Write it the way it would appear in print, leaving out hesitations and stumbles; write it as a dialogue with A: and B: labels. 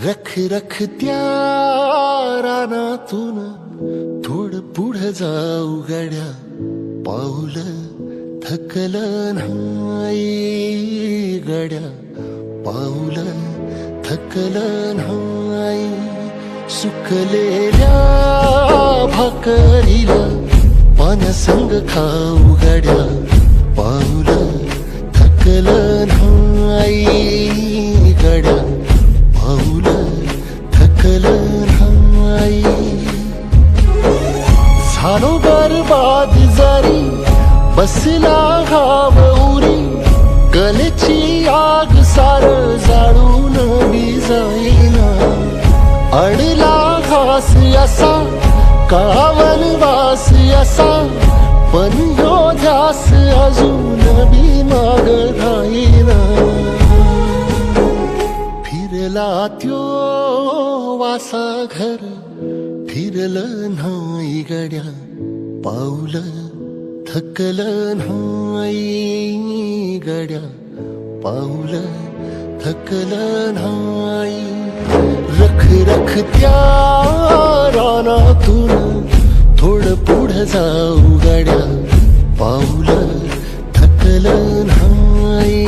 A: रख रख त्या रानातून थोडं पुढं जाऊ गड्या, पाऊल थकलं नाही गड्या, पाऊल थकलं नाही. सुकलेल्या भाकरीला पाण्यासंग खाऊ गड्या, पाऊल थकलं नाही गड्या, पाऊल थकलं नाही. झालो बरबाद जरी बसला घाव उरी, गलेची आग सार जाळून बी जाईना. अडला घास असा काळावन वास असा, पण ह्यो ध्यास अजून बी माग राहीना. फिरला त्यो वासा घर फिरलं नाही गड्या, पाऊल थकलं नाही गड्या, पाऊल थकलं नाही. रख रख त्या रानातून थोडं पुढं जाऊ गड्या, पाऊल थकलं नाही